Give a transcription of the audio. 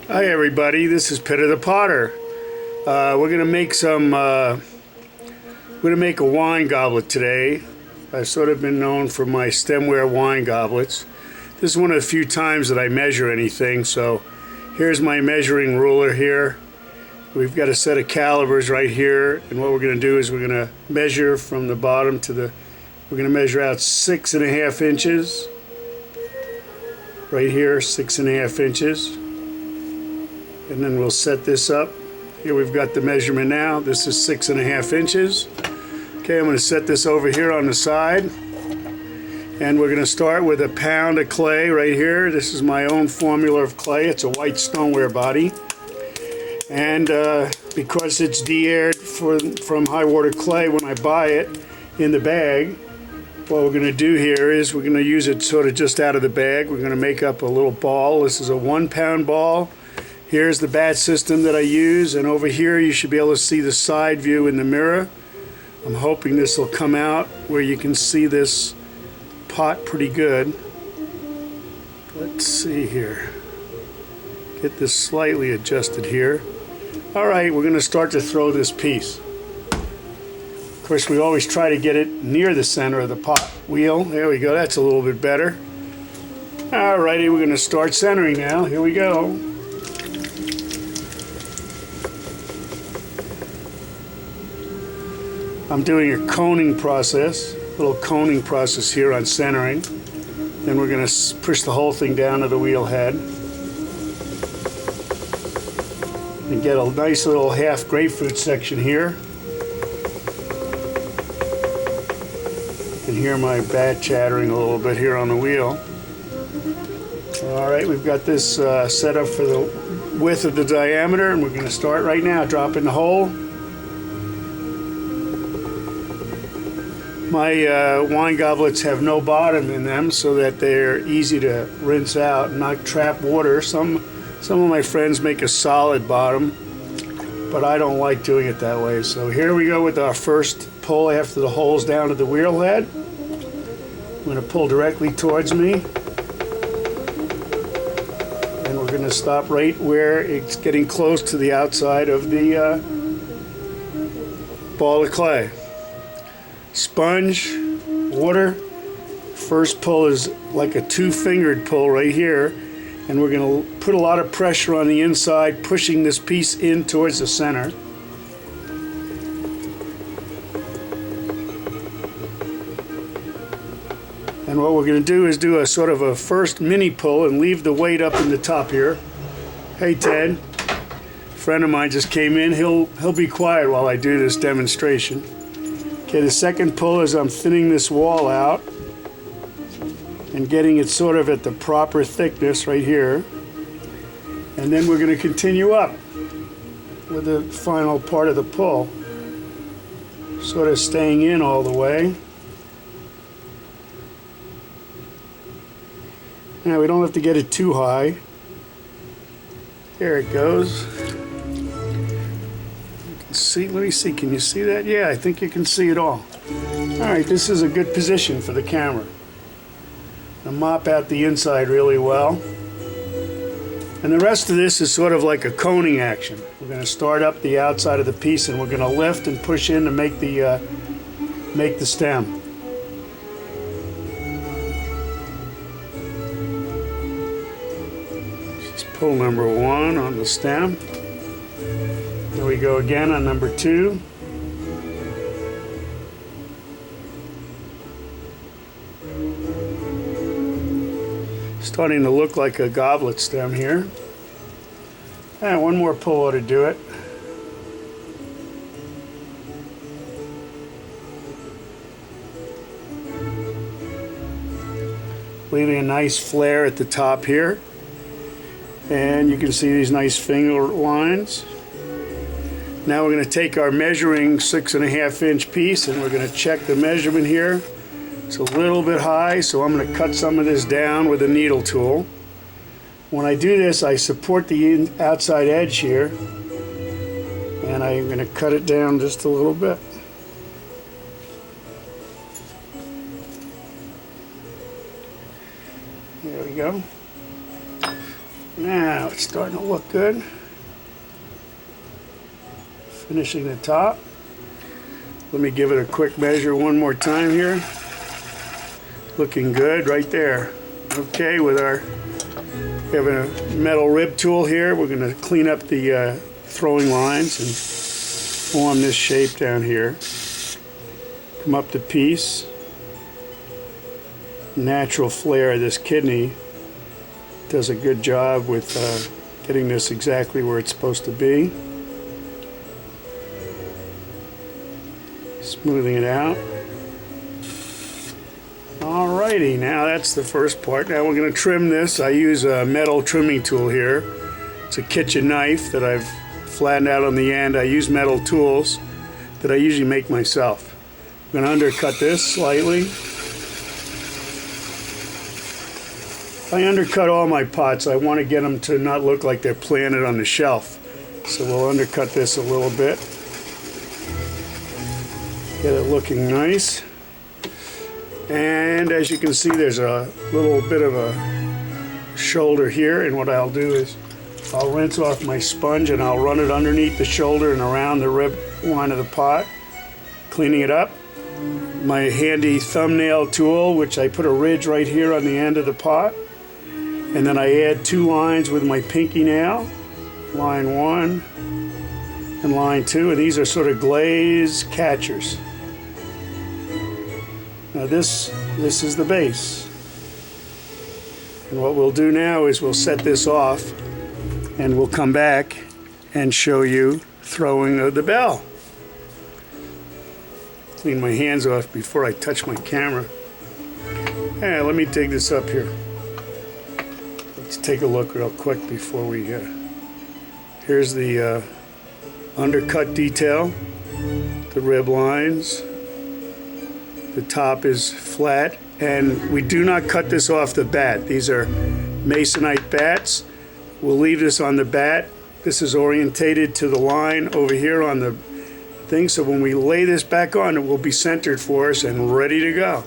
Hi everybody, this is Peter the Potter. We're gonna make a wine goblet today. I've sort of been known for my stemware wine goblets. This is one of the few times that I measure anything, so here's my measuring ruler here. We've got a set of calibers right here, and what we're gonna do is we're gonna measure from the bottom to we're gonna measure out 6.5 inches. Right here, 6.5 inches. And then we'll set this up. Here we've got the measurement now. This is 6.5 inches. Okay, I'm going to set this over here on the side. And we're going to start with a pound of clay right here. This is my own formula of clay. It's a white stoneware body. And because it's de-aired from high water clay when I buy it in the bag, what we're going to do here is we're going to use it sort of just out of the bag. We're going to make up a little ball. This is a 1 pound ball. Here's the bat system that I use, and over here you should be able to see the side view in the mirror. I'm hoping this will come out where you can see this pot pretty good. Let's see here. Get this slightly adjusted here. Alright, we're going to start to throw this piece. Of course, we always try to get it near the center of the pot wheel. There we go, that's a little bit better. Alrighty, we're going to start centering now. Here we go. I'm doing a coning process, little coning process here on centering. Then we're going to push the whole thing down to the wheel head and get a nice little half grapefruit section here. You can hear my bat chattering a little bit here on the wheel. Alright, we've got this set up for the width of the diameter, and we're going to start right now. Drop in the hole. My wine goblets have no bottom in them so that they're easy to rinse out and not trap water. Some of my friends make a solid bottom, but I don't like doing it that way. So here we go with our first pull after the hole's down to the wheel head. I'm going to pull directly towards me, and we're going to stop right where it's getting close to the outside of the ball of clay. Sponge, water. First pull is like a 2-fingered pull right here, and we're going to put a lot of pressure on the inside, pushing this piece in towards the center. And what we're going to do is do a sort of a first mini pull and leave the weight up in the top here. Hey Ted, a friend of mine just came in. He'll be quiet while I do this demonstration. Okay, the second pull is I'm thinning this wall out and getting it sort of at the proper thickness right here. And then we're going to continue up with the final part of the pull, sort of staying in all the way. Now we don't have to get it too high. There it goes. See, let me see, can you see that? Yeah, I think you can see it all. Alright, this is a good position for the camera. I'll mop out the inside really well. And the rest of this is sort of like a coning action. We're going to start up the outside of the piece, and we're going to lift and push in to make the stem. This is pull number 1 on the stem. Here we go again on number 2. Starting to look like a goblet stem here. And one more pull ought to do it. Leaving a nice flare at the top here. And you can see these nice finger lines. Now we're going to take our measuring 6.5 inch piece, and we're going to check the measurement here. It's a little bit high, so I'm going to cut some of this down with a needle tool. When I do this, I support the outside edge here, and I'm going to cut it down just a little bit. There we go. Now it's starting to look good. Finishing the top. Let me give it a quick measure one more time here. Looking good right there. Okay, with our, we have a metal rib tool here. We're going to clean up the throwing lines and form this shape down here. Come up the piece. Natural flare of this kidney does a good job with getting this exactly where it's supposed to be. Smoothing it out. Alrighty, now that's the first part. Now we're going to trim this. I use a metal trimming tool here. It's a kitchen knife that I've flattened out on the end. I use metal tools that I usually make myself. I'm going to undercut this slightly. I undercut all my pots. I want to get them to not look like they're planted on the shelf. So we'll undercut this a little bit. Get it looking nice. And as you can see, there's a little bit of a shoulder here. And what I'll do is I'll rinse off my sponge and I'll run it underneath the shoulder and around the rib line of the pot, cleaning it up. My handy thumbnail tool, which I put a ridge right here on the end of the pot. And then I add 2 lines with my pinky nail, line 1 and line 2, and these are sort of glaze catchers. Now this is the base. And what we'll do now is we'll set this off and we'll come back and show you throwing of the bell. Clean my hands off before I touch my camera. Hey, let me take this up here. Let's take a look real quick before we here's the undercut detail, the rib lines, the top is flat, and we do not cut this off the bat. These are masonite bats. We'll leave this on the bat. This is orientated to the line over here on the thing, so when we lay this back on, it will be centered for us and ready to go.